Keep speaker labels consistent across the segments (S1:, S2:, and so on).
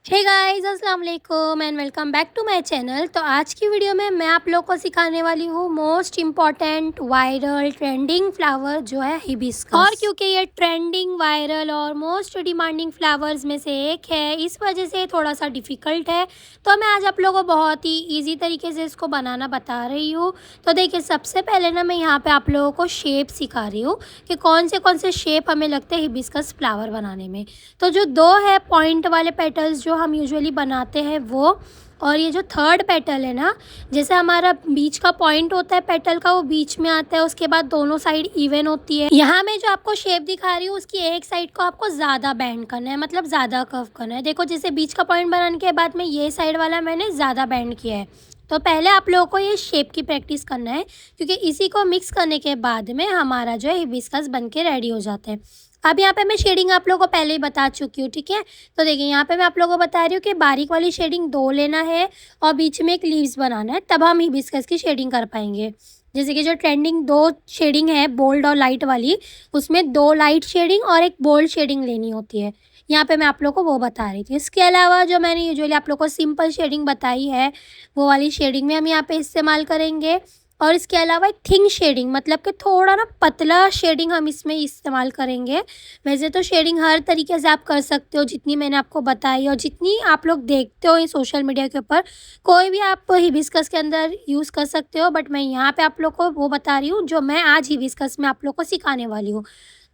S1: हे guys अस्सलाम वालेकुम and welcome back to my channel. तो आज की वीडियो में मैं आप लोग को सिखाने वाली हूँ most important viral trending flower जो है हिबिस्कस। और क्योंकि ये ट्रेंडिंग वायरल और मोस्ट डिमांडिंग फ्लावर्स में से एक है, इस वजह से थोड़ा सा डिफ़िकल्ट है। तो मैं आज आप लोगों को बहुत ही ईजी तरीके से इसको बनाना बता रही हूँ। तो देखिए, सबसे पहले ना मैं यहाँ पर आप लोगों को शेप सिखा रही हूँ कि कौन से शेप हमें लगते हैं हिबिस्कस फ्लावर बनाने में। तो जो दो है पॉइंट वाले पेटल्स जो हम यूजुअली बनाते हैं वो, और ये जो थर्ड पेटल है ना, जैसे हमारा बीच का पॉइंट होता है पेटल का, वो बीच में आता है, उसके बाद दोनों साइड इवन होती है। यहाँ मैं जो आपको शेप दिखा रही हूँ उसकी एक साइड को आपको ज़्यादा बेंड करना है, मतलब ज़्यादा कर्व करना है। देखो, जैसे बीच का पॉइंट बनाने के बाद में ये साइड वाला मैंने ज़्यादा बेंड किया है। तो पहले आप लोगों को ये शेप की प्रैक्टिस करना है, क्योंकि इसी को मिक्स करने के बाद में हमारा जो है हिबिस्कस बन के रेडी हो जाते हैं। अब यहाँ पे मैं शेडिंग आप लोगों को पहले ही बता चुकी हूँ, ठीक है। तो देखिए, यहाँ पे मैं आप लोगों को बता रही हूँ कि बारीक वाली शेडिंग 2 लेना है और बीच में एक लीव्स बनाना है, तब हम हिबिस्कस की शेडिंग कर पाएंगे। जैसे कि जो ट्रेंडिंग 2 शेडिंग है बोल्ड और लाइट वाली, उसमें 2 लाइट शेडिंग और एक बोल्ड शेडिंग लेनी होती है। यहाँ पे मैं आप लोगों को वो बता रही थी। इसके अलावा जो मैंने यूजुअली आप लोगों को सिंपल शेडिंग बताई है, वो वाली शेडिंग में हम यहाँ पे इस्तेमाल करेंगे। और इसके अलावा एक थिन शेडिंग, मतलब कि थोड़ा ना पतला शेडिंग हम इसमें इस्तेमाल करेंगे। वैसे तो शेडिंग हर तरीके से आप कर सकते हो, जितनी मैंने आपको बताई और जितनी आप लोग देखते हो ये सोशल मीडिया के ऊपर, कोई भी आप हिबिस्कस के अंदर यूज़ कर सकते हो। बट मैं यहाँ पे आप लोग को वो बता रही हूँ जो मैं आज हिबिस्कस में आप लोग को सिखाने वाली हूँ।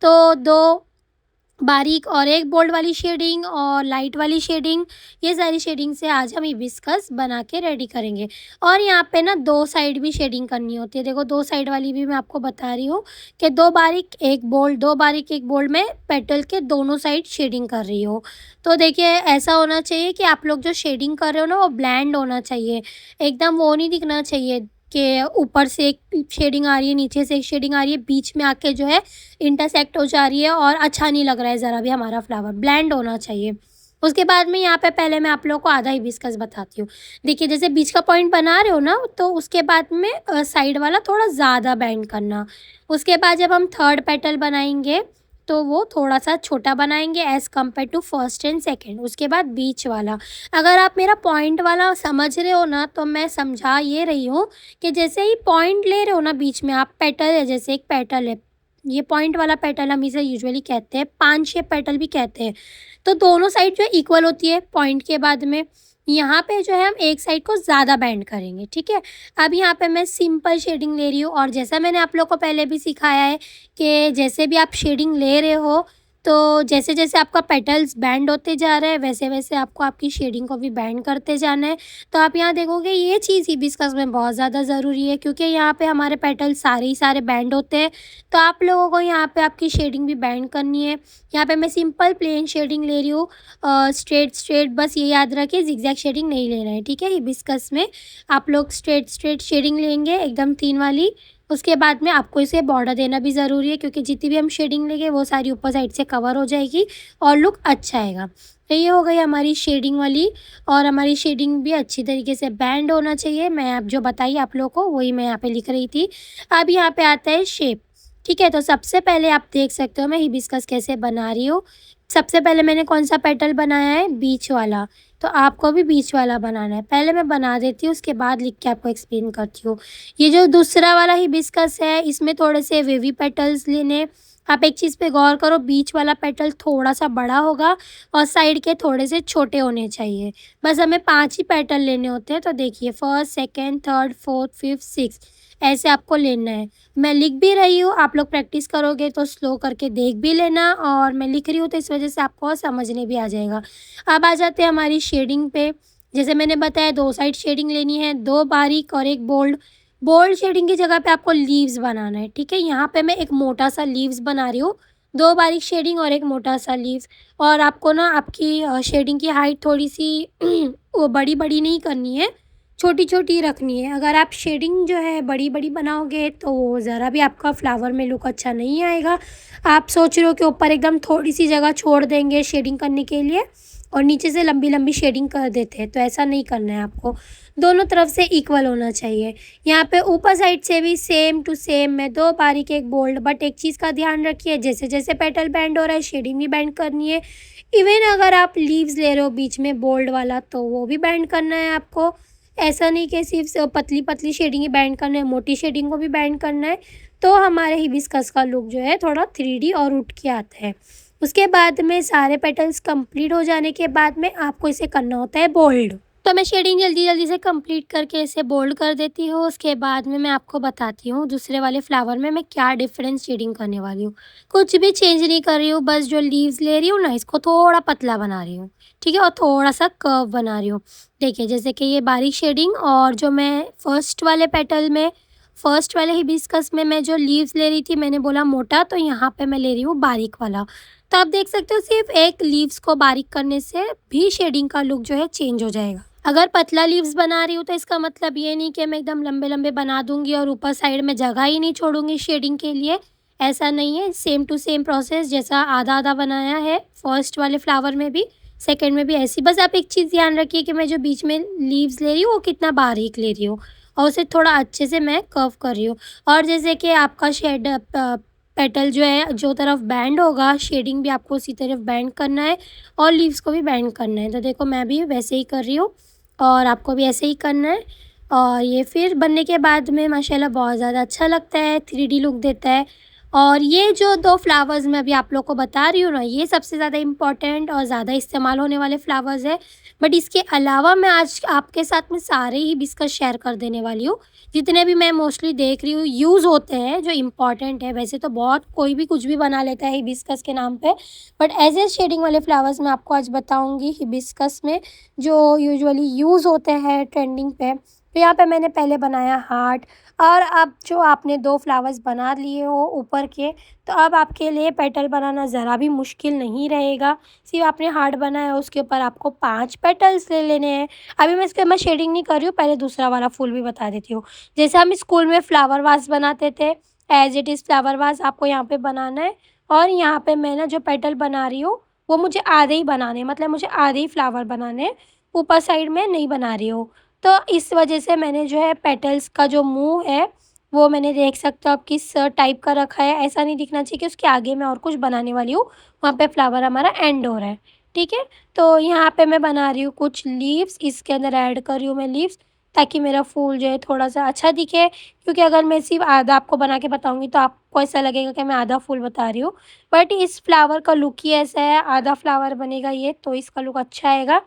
S1: तो 2 बारीक और एक बोल्ड वाली शेडिंग और लाइट वाली शेडिंग, ये सारी शेडिंग से आज हम हिबिस्कस बना के रेडी करेंगे। और यहाँ पे ना 2 साइड भी शेडिंग करनी होती है। देखो, 2 साइड वाली भी मैं आपको बता रही हूँ कि 2 बारीक 1 बोल्ड, 2 बारीक 1 बोल्ड में पेटल के दोनों साइड शेडिंग कर रही हो। तो देखिए, ऐसा होना चाहिए कि आप लोग जो शेडिंग कर रहे हो ना, वो ब्लेंड होना चाहिए, एकदम वो नहीं दिखना चाहिए कि ऊपर से एक शेडिंग आ रही है, नीचे से एक शेडिंग आ रही है, बीच में आके जो है इंटरसेक्ट हो जा रही है और अच्छा नहीं लग रहा है ज़रा भी हमारा फ्लावर, ब्लेंड होना चाहिए। उसके बाद में यहाँ पे पहले मैं आप लोगों को आधा हिबिस्कस बताती हूँ। देखिए, जैसे बीच का पॉइंट बना रहे हो ना, तो उसके बाद में साइड वाला थोड़ा ज़्यादा बेंड करना। उसके बाद जब हम थर्ड पेटल बनाएंगे तो वो थोड़ा सा छोटा बनाएंगे as compare to first and second. उसके बाद बीच वाला, अगर आप मेरा पॉइंट वाला समझ रहे हो ना, तो मैं समझा ये रही हूँ कि जैसे ही पॉइंट ले रहे हो ना बीच में, आप पेटल है, जैसे एक पेटल है, ये पॉइंट वाला पेटल हम इसे यूजुअली कहते हैं, पान शेप पेटल भी कहते हैं। तो दोनों साइड जो है इक्वल होती है पॉइंट के बाद में। यहाँ पे जो है हम एक साइड को ज़्यादा बेंड करेंगे, ठीक है। अब यहाँ पे मैं सिंपल शेडिंग ले रही हूँ, और जैसा मैंने आप लोग को पहले भी सिखाया है कि जैसे भी आप शेडिंग ले रहे हो, तो जैसे जैसे आपका पेटल्स बैंड होते जा रहे हैं, वैसे वैसे आपको आपकी शेडिंग को भी बैंड करते जाना है। तो आप यहाँ देखोगे ये चीज़ हिबिस्कस में बहुत ज़्यादा ज़रूरी है, क्योंकि यहाँ पे हमारे पेटल्स सारे ही सारे बैंड होते हैं। तो आप लोगों को यहाँ पे आपकी शेडिंग भी बैंड करनी है। यहाँ पे मैं सिंपल प्लेन शेडिंग ले रही हूँ, स्ट्रेट स्ट्रेट, बस ये याद रखिए जिगजैग शेडिंग नहीं लेना है, ठीक है। हिबिस्कस में आप लोग स्ट्रेट स्ट्रेट शेडिंग लेंगे, एकदम थिन वाली। उसके बाद में आपको इसे बॉर्डर देना भी ज़रूरी है, क्योंकि जितनी भी हम शेडिंग लेंगे वो सारी ऊपर साइड से कवर हो जाएगी और लुक अच्छा आएगा। तो ये हो गई हमारी शेडिंग वाली, और हमारी शेडिंग भी अच्छी तरीके से बैंड होना चाहिए। मैं आप जो बताई आप लोगों को वही मैं यहाँ पे लिख रही थी। अब यहाँ पे आता है शेप, ठीक है। तो सबसे पहले आप देख सकते हो मैं हिबिस्कस कैसे बना रही हूँ। सबसे पहले मैंने कौन सा पेटल बनाया है, बीच वाला। तो आपको भी बीच वाला बनाना है। पहले मैं बना देती हूँ, उसके बाद लिख के आपको एक्सप्लेन करती हूँ। ये जो दूसरा वाला हिबिस्कस है, इसमें थोड़े से वेवी पेटल्स लेने। आप एक चीज़ पे गौर करो, बीच वाला पेटल थोड़ा सा बड़ा होगा और साइड के थोड़े से छोटे होने चाहिए। बस हमें 5 ही पेटल लेने होते हैं। तो देखिए, first, second, third, fourth, fifth, sixth, ऐसे आपको लेना है। मैं लिख भी रही हूँ, आप लोग प्रैक्टिस करोगे तो स्लो करके देख भी लेना, और मैं लिख रही हूँ तो इस वजह से आपको समझने भी आ जाएगा। अब आ जाते हैं हमारी शेडिंग पे। जैसे मैंने बताया, 2 साइड शेडिंग लेनी है, 2 बारीक और 1 बोल्ड। बोल्ड शेडिंग की जगह पे आपको लीव्स बनाना है, ठीक है। यहाँ पे मैं एक मोटा सा लीव्स बना रही हूँ, 2 बारीक शेडिंग और 1 मोटा सा लीव्स। और आपको ना आपकी शेडिंग की हाइट थोड़ी सी वो बड़ी बड़ी नहीं करनी है, छोटी छोटी रखनी है। अगर आप शेडिंग जो है बड़ी बड़ी बनाओगे तो वो ज़रा भी आपका फ्लावर में लुक अच्छा नहीं आएगा। आप सोच रहे हो कि ऊपर एकदम थोड़ी सी जगह छोड़ देंगे शेडिंग करने के लिए, और नीचे से लंबी लंबी शेडिंग कर देते हैं, तो ऐसा नहीं करना है आपको। दोनों तरफ से इक्वल होना चाहिए। यहाँ पे ऊपर साइड से भी सेम टू सेम मैं 2 बारीक 1 बोल्ड, बट एक चीज़ का ध्यान रखिए, जैसे जैसे पेटल बेंड हो रहा है शेडिंग भी बेंड करनी है। इवन अगर आप लीव्स ले रहे हो बीच में बोल्ड वाला, तो वो भी बेंड करना है आपको। ऐसा नहीं कि सिर्फ पतली पतली शेडिंग ही बेंड करना है, मोटी शेडिंग को भी बेंड करना है। तो हमारे हिबिस्कस का लुक जो है थोड़ा 3D और उठ के आता है। उसके बाद में सारे पेटल्स कंप्लीट हो जाने के बाद में आपको इसे करना होता है बोल्ड। तो मैं शेडिंग जल्दी जल्दी से कंप्लीट करके इसे बोल्ड कर देती हूँ। उसके बाद में मैं आपको बताती हूँ दूसरे वाले फ्लावर में मैं क्या डिफरेंट शेडिंग करने वाली हूँ। कुछ भी चेंज नहीं कर रही हूँ, बस जो लीव्स ले रही हूँ ना, इसको थोड़ा पतला बना रही हूँ, ठीक है, और थोड़ा सा कर्व बना रही हूँ। देखिए जैसे कि ये बारीक शेडिंग, और जो मैं फर्स्ट वाले पेटल में, फर्स्ट वाले हिबिस्कस में मैं जो लीव्स ले रही थी, मैंने बोला मोटा, तो यहाँ पे मैं ले रही हूँ बारीक वाला। तो आप देख सकते हो सिर्फ एक लीव्स को बारीक करने से भी शेडिंग का लुक जो है चेंज हो जाएगा। अगर पतला लीव्स बना रही हूँ तो इसका मतलब ये नहीं कि मैं एकदम लंबे लंबे बना दूंगी और ऊपर साइड में जगह ही नहीं छोड़ूंगी शेडिंग के लिए। ऐसा नहीं है, सेम टू सेम प्रोसेस, जैसा आधा आधा बनाया है फर्स्ट वाले फ्लावर में भी, सेकेंड में भी ऐसी। बस आप एक चीज़ ध्यान रखिए कि मैं जो बीच में लीव्स ले रही हूँ वो कितना बारीक ले रही हूँ, और उसे थोड़ा अच्छे से मैं कर्व कर रही हूँ। और जैसे कि आपका शेड पेटल जो है जो तरफ बैंड होगा, शेडिंग भी आपको उसी तरफ बैंड करना है और लीव्स को भी बैंड करना है। तो देखो मैं भी वैसे ही कर रही हूँ और आपको भी ऐसे ही करना है। और ये फिर बनने के बाद में माशाल्लाह बहुत ज़्यादा अच्छा लगता है, 3D लुक देता है। और ये जो 2 फ्लावर्स मैं अभी आप लोग को बता रही हूँ ना, ये सबसे ज़्यादा इम्पोर्टेंट और ज़्यादा इस्तेमाल होने वाले फ्लावर्स हैं। बट इसके अलावा मैं आज आपके साथ में सारे ही हिबिस्कस शेयर कर देने वाली हूँ, जितने भी मैं मोस्टली देख रही हूँ यूज़ होते हैं, जो इम्पोर्टेंट है। वैसे तो बहुत कोई भी कुछ भी बना लेता है हिबिस्कस के नाम पे, बट एज ए शेडिंग वाले फ्लावर्स मैं आपको आज बताऊँगी हिबिस्कस में जो यूजुअली यूज़ होते हैं ट्रेंडिंग पे। तो यहाँ पे मैंने पहले बनाया हार्ट, और अब जो आपने 2 फ्लावर्स बना लिए हो ऊपर के, तो अब आपके लिए पेटल बनाना ज़रा भी मुश्किल नहीं रहेगा। सिर्फ आपने हार्ट बनाया, उसके ऊपर आपको 5 पेटल्स ले लेने हैं। अभी मैं इसके मैं शेडिंग नहीं कर रही हूँ, पहले दूसरा वाला फूल भी बता देती हूँ। जैसे हम स्कूल में फ्लावर वास बनाते थे, as it is flower vase आपको यहाँ पे बनाना है। और यहाँ पे मैं ना जो पेटल बना रही हूँ वो मुझे आधे ही बनाने हैं, मतलब मुझे आधे ही फ्लावर बनाने हैं, ऊपर साइड में नहीं बना रही हूँ। तो इस वजह से मैंने जो है पेटल्स का जो मुँह है वो मैंने देख सकते हो आप किस टाइप का रखा है। ऐसा नहीं दिखना चाहिए कि उसके आगे मैं और कुछ बनाने वाली हूँ, वहाँ पे फ्लावर हमारा एंड हो रहा है, ठीक है। तो यहाँ पे मैं बना रही हूँ कुछ लीव्स, इसके अंदर ऐड कर रही हूँ मैं लीव्स, ताकि मेरा फूल जो है थोड़ा सा अच्छा दिखे। क्योंकि अगर मैं सिर्फ आधा आपको बना के बताऊँगी तो आपको ऐसा लगेगा कि मैं आधा फूल बता रही हूँ, बट इस फ्लावर का लुक ही ऐसा है, आधा फ्लावर बनेगा ये, तो इसका लुक अच्छा आएगा।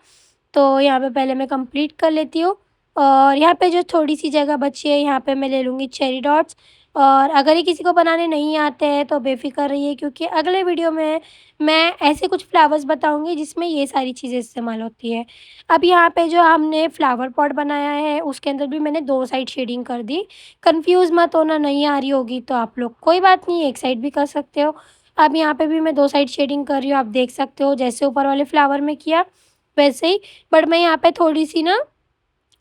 S1: तो यहाँ पे पहले मैं कंप्लीट कर लेती हूँ। और यहाँ पे जो थोड़ी सी जगह बची है, यहाँ पे मैं ले लूँगी चेरी डॉट्स। और अगर ये किसी को बनाने नहीं आते हैं तो बेफ़िक्र रहिए, क्योंकि अगले वीडियो में मैं ऐसे कुछ फ्लावर्स बताऊँगी जिसमें ये सारी चीज़ें इस्तेमाल होती है। अब यहाँ पे जो हमने फ्लावर पॉट बनाया है उसके अंदर भी मैंने 2 साइड शेडिंग कर दी। कन्फ्यूज़ मत होना, नहीं आ रही होगी तो आप लोग कोई बात नहीं, एक साइड भी कर सकते हो। अब यहाँ पे भी मैं 2 साइड शेडिंग कर रही हूँ, आप देख सकते हो जैसे ऊपर वाले फ्लावर में किया वैसे ही। बट मैं यहाँ पे थोड़ी-सी ना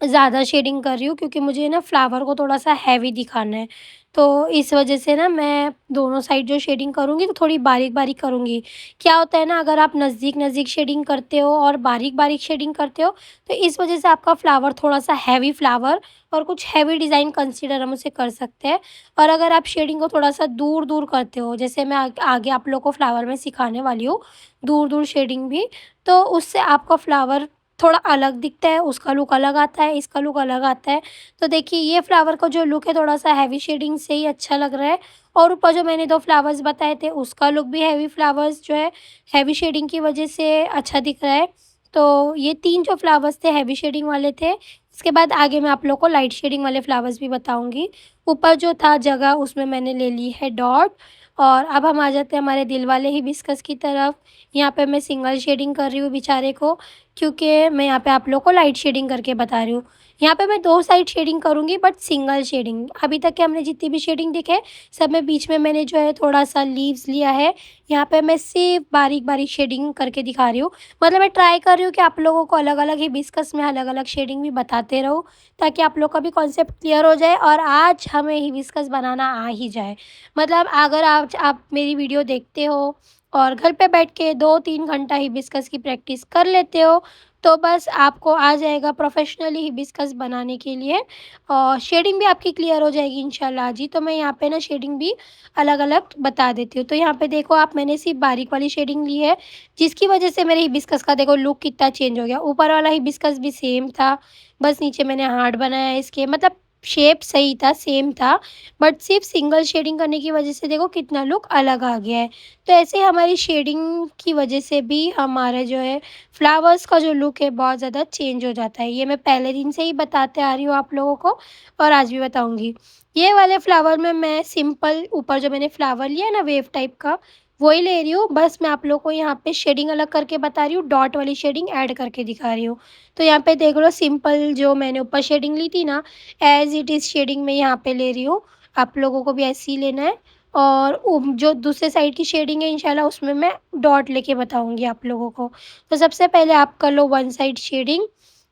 S1: ज़्यादा शेडिंग कर रही हूँ, क्योंकि मुझे ना फ्लावर को थोड़ा-सा हैवी दिखाना है। तो इस वजह से ना मैं दोनों साइड जो शेडिंग करूँगी तो थोड़ी बारीक-बारीक करूँगी। क्या होता है ना, अगर आप नज़दीक-नज़दीक शेडिंग करते हो और बारीक-बारीक शेडिंग करते हो, तो इस वजह से आपका फ्लावर थोड़ा-सा हैवी फ्लावर और कुछ हैवी डिज़ाइन कंसीडर हम उसे कर सकते हैं। और अगर आप शेडिंग को थोड़ा-सा दूर-दूर करते हो, जैसे मैं आगे आप लोग को फ्लावर में सिखाने वाली हूँ, दूर-दूर शेडिंग भी, तो उससे आपका फ्लावर थोड़ा अलग दिखता है, उसका लुक अलग आता है, इसका लुक अलग आता है। तो देखिए ये फ्लावर का जो लुक है थोड़ा-सा हैवी शेडिंग से ही अच्छा लग रहा है, और ऊपर जो मैंने 2 फ्लावर्स बताए थे उसका लुक भी हैवी फ्लावर्स जो है हैवी शेडिंग की वजह से अच्छा दिख रहा है। तो ये 3 जो फ्लावर्स थे हैवी शेडिंग वाले थे। इसके बाद आगे मैं आप लोग को लाइट शेडिंग वाले फ्लावर्स भी बताऊँगी। ऊपर जो था जगह उसमें मैंने ले ली है डॉट। और अब हम आ जाते हैं हमारे दिल वाले हिबिस्कस की तरफ। यहाँ पे मैं सिंगल शेडिंग कर रही हूँ बेचारे को, क्योंकि मैं यहाँ पे आप लोग को लाइट शेडिंग करके बता रही हूँ। यहाँ पे मैं 2 साइड शेडिंग करूँगी, बट सिंगल शेडिंग। अभी तक के हमने जितनी भी शेडिंग दिखे सब में बीच में मैंने जो है थोड़ा-सा लीव्स लिया है। यहाँ पे मैं सिर्फ़ बारीक-बारीक शेडिंग करके दिखा रही हूँ। मतलब मैं ट्राई कर रही हूँ कि आप लोगों को अलग-अलग हिबिस्कस में अलग-अलग शेडिंग भी बताते रहूँ, ताकि आप लोग का भी कॉन्सेप्ट क्लियर हो जाए और आज हमें हिबिस्कस बनाना आ ही जाए। मतलब अगर आज आप मेरी वीडियो देखते हो और घर पे बैठ के 2-3 घंटा हिबिस्कस की प्रैक्टिस कर लेते हो, तो बस आपको आ जाएगा प्रोफ़ेशनली हिबिस्कस बनाने के लिए और शेडिंग भी आपकी क्लियर हो जाएगी इंशाल्लाह जी। तो मैं यहाँ पे ना शेडिंग भी अलग-अलग बता देती हूँ। तो यहाँ पे देखो आप, मैंने सिर्फ़ बारीक वाली शेडिंग ली है, जिसकी वज़ह से मेरे हिबिस्कस का देखो लुक कितना चेंज हो गया। ऊपर वाला हिबिस्कस भी सेम था, बस नीचे मैंने हार्ट बनाया है इसके, मतलब शेप सही था, सेम था, बट सिर्फ़ सिंगल शेडिंग करने की वज़ह से देखो कितना लुक अलग आ गया है। तो ऐसे हमारी शेडिंग की वजह से भी हमारा जो है फ्लावर्स का जो लुक है बहुत ज़्यादा चेंज हो जाता है। ये मैं पहले दिन से ही बताते आ रही हूँ आप लोगों को और आज भी बताऊँगी। ये वाले फ्लावर में मैं सिंपल ऊपर जो मैंने फ्लावर लिया है ना वेव टाइप का, वही ले रही हूँ। बस मैं आप लोगों को यहाँ पे शेडिंग अलग करके बता रही हूँ, डॉट वाली शेडिंग ऐड करके दिखा रही हूँ। तो यहाँ पे देख लो, सिंपल जो मैंने ऊपर शेडिंग ली थी ना, एज़ इट इज़ शेडिंग मैं यहाँ पे ले रही हूँ। आप लोगों को भी ऐसे ही लेना है। और जो दूसरे साइड की शेडिंग है इंशाल्लाह उसमें मैं डॉट लेके बताऊँगी आप लोगों को। तो सबसे पहले आप कर लो वन साइड शेडिंग,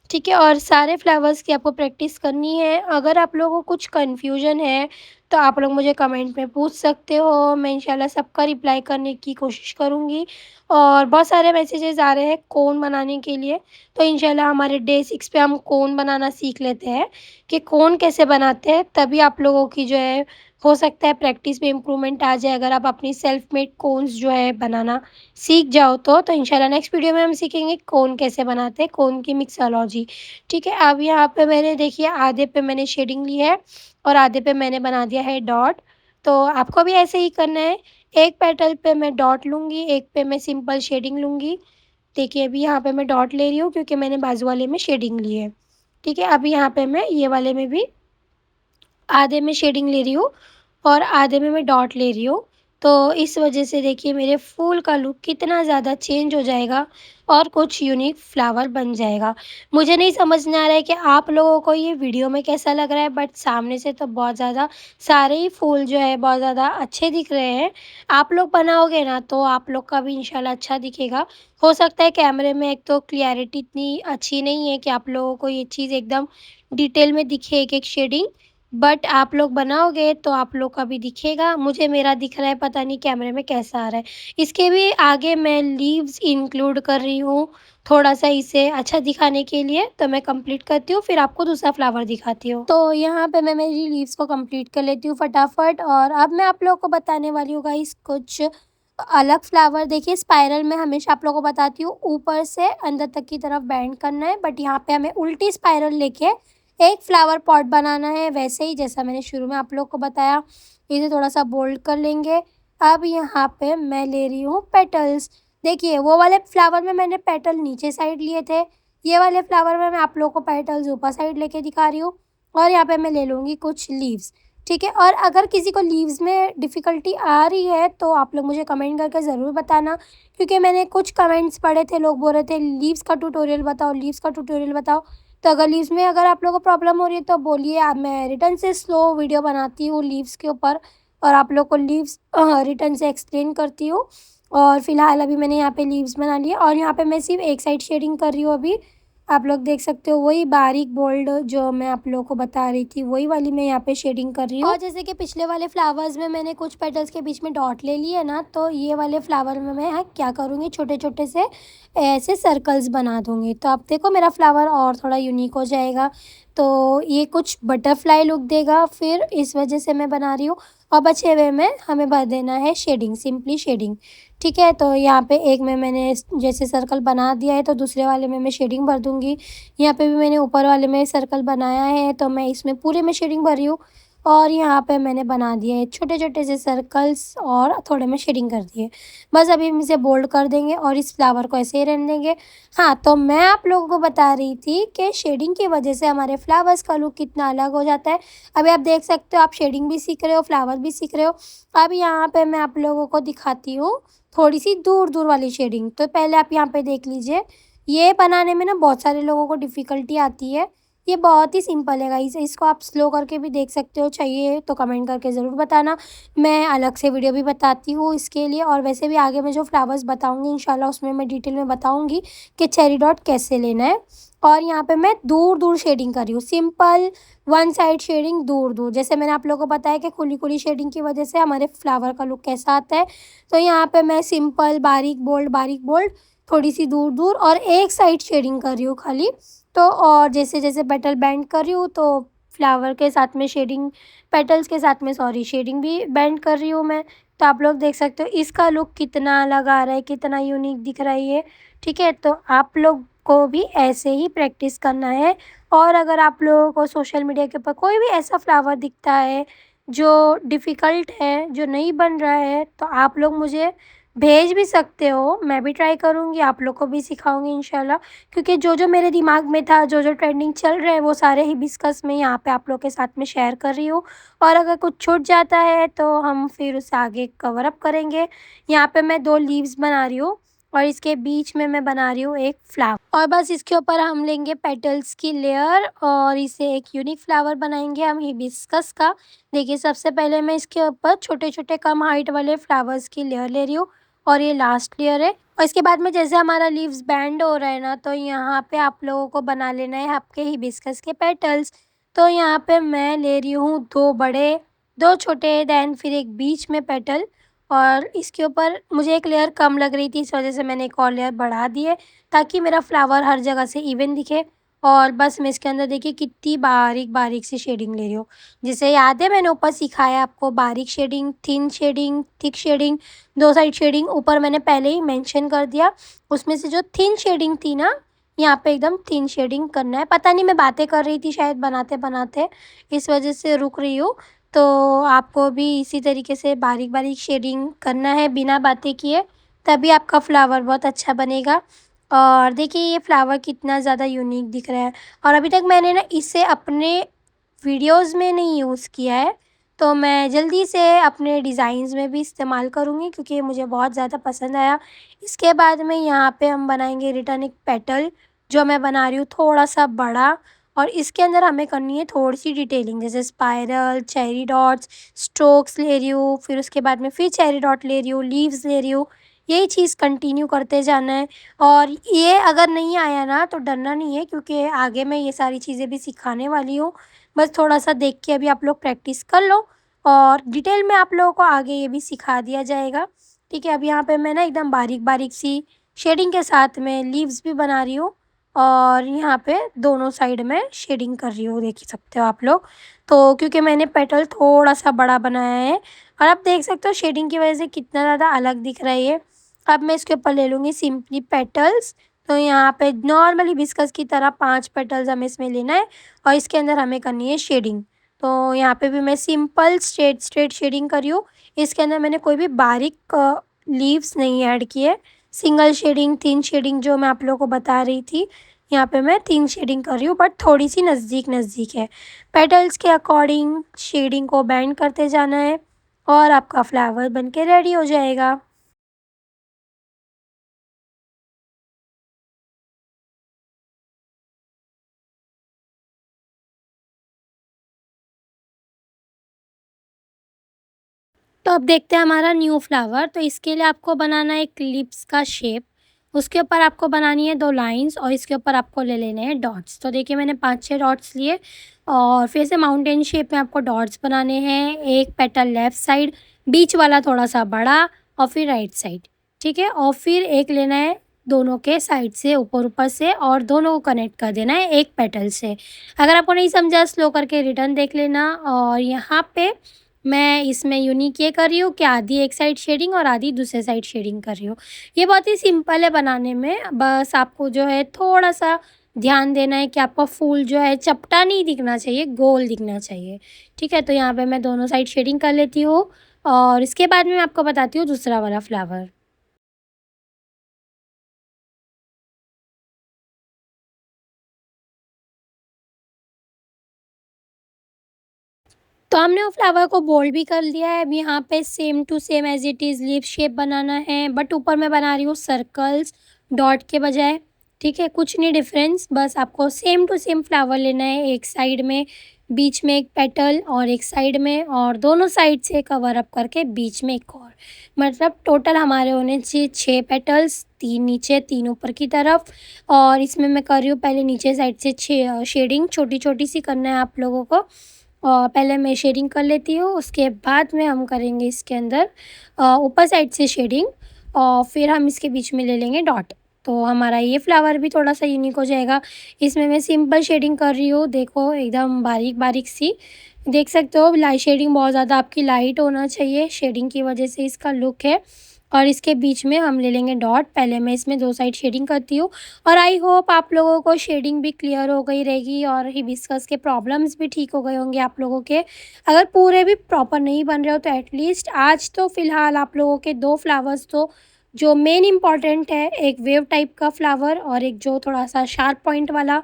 S1: ठीक है? और सारे फ्लावर्स की आपको प्रैक्टिस करनी है। अगर आप लोगों को कुछ कन्फ्यूजन है, तो आप लोग मुझे कमेंट में पूछ सकते हो। मैं इंशाल्लाह सबका रिप्लाई करने की कोशिश करूँगी। और बहुत सारे मैसेजेस आ रहे हैं कोन बनाने के लिए, तो इंशाल्लाह हमारे डे 6 पे हम कोन बनाना सीख लेते हैं कि कोन कैसे बनाते हैं, तभी आप लोगों की जो है हो सकता है प्रैक्टिस में इम्प्रूवमेंट आ जाए। अगर आप अपनी सेल्फ मेड कोन्स जो है बनाना सीख जाओ तो इंशाल्लाह नेक्स्ट वीडियो में हम सीखेंगे कोन कैसे बनाते हैं, कोन की मिक्सोलॉजी। ठीक है, अब यहाँ पे मैंने देखिए आधे पे मैंने शेडिंग ली है और आधे पे मैंने बना दिया है डॉट। तो आपको भी ऐसे ही करना है। एक पेटल पे मैं डॉट लूँगी, एक पे मैं सिंपल शेडिंग लूँगी। देखिए अभी यहाँ पे मैं डॉट ले रही हूँ क्योंकि मैंने बाजू वाले में शेडिंग ली है। ठीक है, अभी यहाँ पे मैं ये वाले में भी आधे में शेडिंग ले रही हूँ और आधे में मैं डॉट ले रही हूँ। तो इस वजह से देखिए मेरे फूल का लुक कितना ज़्यादा चेंज हो जाएगा और कुछ यूनिक फ्लावर बन जाएगा। मुझे नहीं समझ में आ रहा है कि आप लोगों को ये वीडियो में कैसा लग रहा है, बट सामने से तो बहुत ज़्यादा सारे ही फूल जो है बहुत ज़्यादा अच्छे दिख रहे हैं। आप लोग बनाओगे ना तो आप लोग का भी इंशाल्लाह अच्छा दिखेगा। हो सकता है कैमरे में एक तो क्लैरिटी इतनी अच्छी नहीं है कि आप लोगों को ये चीज़ एकदम डिटेल में दिखे एक-एक शेडिंग, बट आप लोग बनाओगे तो आप लोग का भी दिखेगा। मुझे मेरा दिख रहा है, पता नहीं कैमरे में कैसा आ रहा है। इसके भी आगे मैं लीव्स इंक्लूड कर रही हूँ, थोड़ा-सा इसे अच्छा दिखाने के लिए। तो मैं कंप्लीट करती हूँ, फिर आपको दूसरा फ्लावर दिखाती हूँ। तो यहाँ पे मैं मेरी लीव्स को कंप्लीट कर लेती हूँ फटाफट और अब मैं आप लोगों को बताने वाली हूँ गाइस कुछ अलग फ्लावर। देखिए स्पाइरल में हमेशा आप लोगों को बताती हूँ ऊपर से अंदर तक की तरफ बेंड करना है, बट यहाँ पे हमें उल्टी स्पाइरल लेके एक फ्लावर पॉट बनाना है, वैसे ही जैसा मैंने शुरू में आप लोग को बताया। इसे थोड़ा-सा बोल्ड कर लेंगे। अब यहाँ पे मैं ले रही हूँ पेटल्स। देखिए वो वाले फ्लावर में मैंने पेटल नीचे साइड लिए थे, ये वाले फ्लावर में मैं आप लोगों को पेटल्स ऊपर साइड लेके दिखा रही हूँ और यहाँ पे मैं ले लूँगी कुछ लीव्स, ठीक है? और अगर किसी को लीव्स में डिफ़िकल्टी आ रही है तो आप लोग मुझे कमेंट करके ज़रूर बताना, क्योंकि मैंने कुछ कमेंट्स पढ़े थे, लोग बोल रहे थे लीव्स का ट्यूटोरियल बताओ, लीव्स का ट्यूटोरियल बताओ। तो अगर लीव्स में अगर आप लोगों को प्रॉब्लम हो रही है तो बोलिए, मैं रिटर्न से स्लो वीडियो बनाती हूँ लीव्स के ऊपर और आप लोग को लीव्स रिटर्न से एक्सप्लेन करती हूँ। और फिलहाल अभी मैंने यहाँ पे लीव्स बना लिए और यहाँ पे मैं सिर्फ एक साइड शेडिंग कर रही हूँ अभी। आप लोग देख सकते हो वही बारीक बोल्ड जो मैं आप लोगों को बता रही थी, वही वाली मैं यहाँ पे शेडिंग कर रही हूँ। और जैसे कि पिछले वाले फ्लावर्स में मैंने कुछ पेटल्स के बीच में डॉट ले लिए ना, तो ये वाले फ्लावर में मैं यहाँ क्या करूँगी, छोटे छोटे से ऐसे सर्कल्स बना दूँगी। तो आप देखो मेरा फ्लावर और थोड़ा यूनिक हो जाएगा, तो ये कुछ बटरफ्लाई लुक देगा, फिर इस वजह से मैं बना रही हूँ। और बचे हुए में हमें भर देना है शेडिंग, सिंपली शेडिंग, ठीक है? तो यहाँ पे एक में मैंने जैसे सर्कल बना दिया है तो दूसरे वाले में मैं शेडिंग भर दूँगी। यहाँ पे भी मैंने ऊपर वाले में सर्कल बनाया है तो मैं इसमें पूरे में शेडिंग भर रही हूँ। और यहाँ पे मैंने बना दिए है छोटे-छोटे से सर्कल्स और थोड़े में शेडिंग कर दी है। बस अभी हम इसे बोल्ड कर देंगे और इस फ्लावर को ऐसे ही रहने देंगे। हाँ, तो मैं आप लोगों को बता रही थी कि शेडिंग की वजह से हमारे फ्लावर्स का लुक कितना अलग हो जाता है। अभी आप देख सकते हो, आप शेडिंग भी सीख रहे हो, फ्लावर भी सीख रहे हो। अब यहाँ पे मैं आप लोगों को दिखाती हूँ थोड़ी-सी दूर-दूर वाली शेडिंग। तो पहले आप यहाँ पे देख लीजिए, ये बनाने में ना बहुत सारे लोगों को डिफ़िकल्टी आती है। ये बहुत ही सिंपल है गाइस, इसको आप स्लो करके भी देख सकते हो, चाहिए तो कमेंट करके ज़रूर बताना। मैं अलग से वीडियो भी बताती हूँ इसके लिए, और वैसे भी आगे मैं जो फ्लावर्स बताऊँगी इंशाल्लाह उसमें मैं डिटेल में बताऊँगी कि चेरी डॉट कैसे लेना है। और यहाँ पे मैं दूर दूर शेडिंग कर रही हूँ, सिंपल वन साइड शेडिंग दूर दूर। जैसे मैंने आप लोगों को बताया कि खुली खुली शेडिंग की वजह से हमारे फ्लावर का लुक कैसा आता है। तो यहाँ पे मैं सिंपल बारीक बोल्ड थोड़ी सी दूर दूर और एक साइड शेडिंग कर रही हूँ खाली। तो और जैसे जैसे पेटल बेंड कर रही हूँ तो फ्लावर के साथ में शेडिंग, पेटल्स के साथ में सॉरी शेडिंग भी बेंड कर रही हूँ मैं। तो आप लोग देख सकते हो इसका लुक कितना अलग आ रहा है, कितना यूनिक दिख रहा है ये। ठीक है, तो आप लोग को भी ऐसे ही प्रैक्टिस करना है। और अगर आप लोगों को सोशल मीडिया के ऊपर कोई भी ऐसा फ्लावर दिखता है जो डिफ़िकल्ट है, जो नहीं बन रहा है, तो आप लोग मुझे भेज भी सकते हो। मैं भी ट्राई करूँगी, आप लोग को भी सिखाऊँगी इंशाल्लाह। क्योंकि जो मेरे दिमाग में था, जो ट्रेंडिंग चल रहा है, वो सारे हिबिस्कस मैं यहाँ पे आप लोग के साथ में शेयर कर रही हूँ। और अगर कुछ छूट जाता है तो हम फिर उसे आगे कवर अप करेंगे। यहाँ पे मैं 2 लीव्स बना रही हूँ और इसके बीच में मैं बना रही हूँ एक फ्लावर। और बस इसके ऊपर हम लेंगे पेटल्स की लेयर और इसे एक यूनिक फ्लावर बनाएंगे हम हिबिस्कस का। देखिए, सबसे पहले मैं इसके ऊपर छोटे छोटे कम हाइट वाले फ्लावर्स की लेयर ले रही हूँ और ये लास्ट लेयर है। और इसके बाद में जैसे हमारा लीव्स बैंड हो रहा है ना, तो यहाँ पे आप लोगों को बना लेना है आपके हिबिस्कस के पेटल्स। तो यहाँ पे मैं ले रही हूँ 2 बड़े, 2 छोटे, देन फिर एक बीच में पेटल। और इसके ऊपर मुझे एक लेयर कम लग रही थी, इस वजह से मैंने एक और लेयर बढ़ा दी है ताकि मेरा फ्लावर हर जगह से इवन दिखे। और बस मैं इसके अंदर देखिए कितनी बारीक बारीक सी शेडिंग ले रही हूँ। जिसे याद है मैंने ऊपर सिखाया आपको बारीक shading, thin shading, thick shading, 2 side shading ऊपर मैंने पहले ही मेंशन कर दिया। उसमें से जो थिन शेडिंग थी ना, यहाँ पे एकदम थिन शेडिंग करना है। पता नहीं मैं बातें कर रही थी शायद बनाते बनाते, इस वजह से रुक रही हूँ। तो आपको भी इसी तरीके से बारीक बारीक शेडिंग करना है बिना बातें किए, तभी आपका फ्लावर बहुत अच्छा बनेगा। और देखिए ये फ्लावर कितना ज़्यादा यूनिक दिख रहा है। और अभी तक मैंने ना इसे अपने वीडियोज़ में नहीं यूज़ किया है, तो मैं जल्दी से अपने डिज़ाइंस में भी इस्तेमाल करूँगी क्योंकि ये मुझे बहुत ज़्यादा पसंद आया। इसके बाद में यहाँ पे हम बनाएंगे रिटर्न एक पेटल, जो मैं बना रही हूँ थोड़ा सा बड़ा। और इसके अंदर हमें करनी है थोड़ी सी डिटेलिंग, जैसे स्पाइरल, चेरी डॉट्स, स्ट्रोक्स ले रही हूँ, फिर उसके बाद में फिर चेरी डॉट ले रही हूँ, लीव्स ले रही हूँ। यही चीज़ कंटिन्यू करते जाना है। और ये अगर नहीं आया ना तो डरना नहीं है, क्योंकि आगे मैं ये सारी चीज़ें भी सिखाने वाली हूँ। बस थोड़ा-सा देख के अभी आप लोग प्रैक्टिस कर लो और डिटेल में आप लोगों को आगे ये भी सिखा दिया जाएगा। ठीक है, अब यहाँ पे मैं ना एकदम बारीक-बारीक सी शेडिंग के साथ में लीव्स भी बना रही हूँ और यहाँ पे दोनों साइड में शेडिंग कर रही हूँ, देख ही सकते हो आप लोग। तो क्योंकि मैंने पेटल थोड़ा-सा बड़ा बनाया है और आप देख सकते हो शेडिंग की वजह से कितना ज़्यादा अलग दिख रहा है ये। अब मैं इसके ऊपर ले लूँगी सिंपली पेटल्स। तो यहाँ पे नॉर्मल हिबिस्कस की तरह 5 पेटल्स हमें इसमें लेना है और इसके अंदर हमें करनी है शेडिंग। तो यहाँ पे भी मैं सिंपल स्ट्रेट शेडिंग कर रही हूँ। इसके अंदर मैंने कोई भी बारीक लीव्स नहीं ऐड किए। सिंगल शेडिंग, थिन शेडिंग जो मैं आप लोगों को बता रही थी, यहाँ पे मैं थिन शेडिंग कर रही हूँ बट थोड़ी सी नज़दीक है। पेटल्स के अकॉर्डिंग शेडिंग को बेंड करते जाना है और आपका फ्लावर बनके रेडी हो जाएगा। तो अब देखते हैं हमारा न्यू फ्लावर। तो इसके लिए आपको बनाना है एक लिप्स का शेप। उसके ऊपर आपको बनानी है 2 लाइन्स और इसके ऊपर आपको ले लेने हैं डॉट्स। तो देखिए मैंने 5-6 डॉट्स लिए और फिर से माउंटेन शेप में आपको डॉट्स बनाने हैं। एक पेटल लेफ़्ट साइड, बीच वाला थोड़ा-सा बड़ा और फिर राइट साइड, ठीक है? और फिर एक लेना है दोनों के साइड से ऊपर-ऊपर से और दोनों को कनेक्ट कर देना है एक पेटल से। अगर आपको नहीं समझा स्लो करके रिटर्न देख लेना। और यहाँ पे मैं इसमें यूनिक ये कर रही हूँ कि आधी एक साइड शेडिंग और आधी दूसरे साइड शेडिंग कर रही हूँ। ये बहुत ही सिंपल है बनाने में, बस आपको जो है थोड़ा-सा ध्यान देना है कि आपका फूल जो है चपटा नहीं दिखना चाहिए, गोल दिखना चाहिए। ठीक है? तो यहाँ पे मैं दोनों साइड शेडिंग कर लेती हूँ और इसके बाद में मैं आपको बताती हूँ दूसरा वाला फ्लावर। तो हमने वो फ्लावर को बोल्ड भी कर लिया है। अब यहाँ पे same to same as it is leaf shape बनाना है, बट ऊपर मैं बना रही हूँ सर्कल्स डॉट के बजाय। ठीक है? कुछ नहीं डिफ़रेंस, बस आपको सेम टू सेम फ्लावर लेना है। एक साइड में, बीच में एक पेटल और एक साइड में और दोनों साइड से कवर अप करके बीच में एक और। मतलब टोटल हमारे होने चाहिए 6 पेटल्स, 3 नीचे 3 ऊपर की तरफ। और इसमें मैं कर रही हूँ पहले नीचे साइड से शेडिंग छोटी-छोटी सी करना है आप लोगों को। और पहले मैं शेडिंग कर लेती हूँ, उसके बाद में हम करेंगे इसके अंदर ऊपर साइड से शेडिंग, और फिर हम इसके बीच में ले लेंगे डॉट। तो हमारा ये फ्लावर भी थोड़ा-सा यूनिक हो जाएगा। इसमें मैं सिंपल शेडिंग कर रही हूँ, देखो एकदम बारीक-बारीक सी। देख सकते हो शेडिंग बहुत ज़्यादा आपकी लाइट होना चाहिए, शेडिंग की वजह से इसका लुक है। और इसके बीच में हम ले लेंगे डॉट। पहले मैं इसमें 2 साइड शेडिंग करती हूँ, और आई होप आप लोगों को शेडिंग भी क्लियर हो गई रहेगी और हिबिस्कस के प्रॉब्लम्स भी ठीक हो गए होंगे आप लोगों के। अगर पूरे भी प्रॉपर नहीं बन रहे हो तो एटलीस्ट आज तो फ़िलहाल आप लोगों के 2 फ्लावर्स तो जो मेन इम्पॉर्टेंट है, एक वेव टाइप का फ्लावर और एक जो थोड़ा-सा शार्प पॉइंट वाला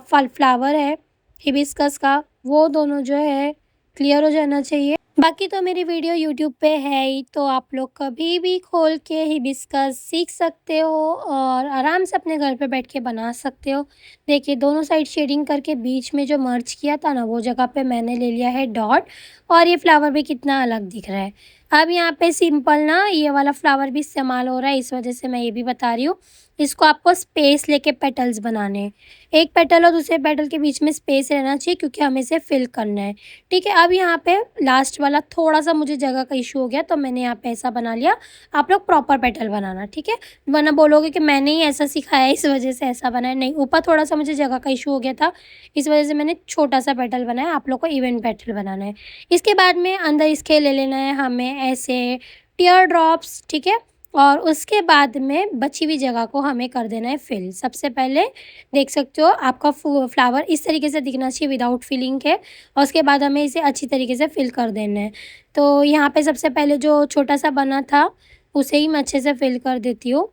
S1: फल फ्लावर है हिबिस्कस का, वो दोनों जो है क्लियर हो जाना चाहिए। बाकी तो मेरी वीडियो यूट्यूब पे है ही, तो आप लोग कभी भी खोल के हिबिस्कस सीख सकते हो और आराम से अपने घर पे बैठ के बना सकते हो। देखिए दोनों साइड शेडिंग करके बीच में जो मर्ज किया था ना, वो जगह पे मैंने ले लिया है डॉट, और ये फ्लावर भी कितना अलग दिख रहा है। अब यहाँ पे सिंपल ना ये वाला फ्लावर भी इस्तेमाल हो रहा है, इस वजह से मैं ये भी बता रही हूँ। इसको आपको स्पेस लेके पेटल्स बनाने हैं। एक पेटल और दूसरे पेटल के बीच में स्पेस रहना चाहिए, क्योंकि हमें इसे फिल करना है। ठीक है, अब यहाँ पे लास्ट वाला थोड़ा-सा मुझे जगह का इश्यू हो गया, तो मैंने यहाँ पे ऐसा बना लिया। आप लोग प्रॉपर पेटल बनाना, ठीक है? वरना बोलोगे कि मैंने ही ऐसा सिखाया है, इस वजह से ऐसा बनाया। नहीं, ऊपर थोड़ा-सा मुझे जगह का इश्यू हो गया था, इस वजह से मैंने छोटा-सा पेटल बनाया। आप लोग को इवन पेटल बनाना है। इसके बाद में अंदर इसके ले लेना है हमें ऐसे टीयर ड्रॉप्स, ठीक है? और उसके बाद में बची हुई जगह को हमें कर देना है फिल। सबसे पहले देख सकते हो आपका फ्लावर इस तरीके से दिखना चाहिए विदाउट फिलिंग के, और उसके बाद हमें इसे अच्छी तरीके से फिल कर देना है। तो यहाँ पे सबसे पहले जो छोटा-सा बना था, उसे ही मैं अच्छे से फिल कर देती हूँ।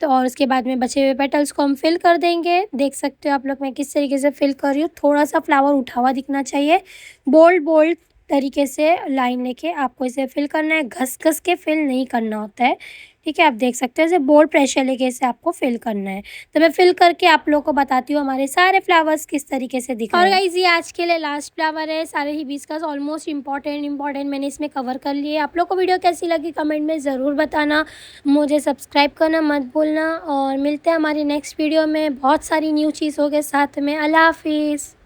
S1: तो और उसके बाद में बचे हुए पेटल्स को हम फिल कर देंगे। देख सकते हो आप लोग मैं किस तरीके से फिल कर रही हूँ। थोड़ा-सा फ्लावर उठा हुआ दिखना चाहिए। बोल्ड तरीके से लाइन लेके आपको इसे फिल करना है, घस-घस के फिल नहीं करना होता है। ठीक है, आप देख सकते हो इसे बोल्ड प्रेशर लेके इसे आपको फिल करना है। तो मैं फिल करके आप लोगों को बताती हूँ हमारे सारे फ्लावर्स किस तरीके से दिख रहे हैं। और गाइस ये आज के लिए लास्ट फ्लावर है। सारे हिबिस्कस ऑलमोस्ट इम्पॉर्टेंट मैंने इसमें कवर कर लिए। आप लोग को वीडियो कैसी लगी कमेंट में ज़रूर बताना। मुझे सब्सक्राइब करना मत भूलना, और मिलते हैं हमारी नेक्स्ट वीडियो में बहुत सारी न्यू चीज़ों के साथ में। अल्लाह हाफ़िज़।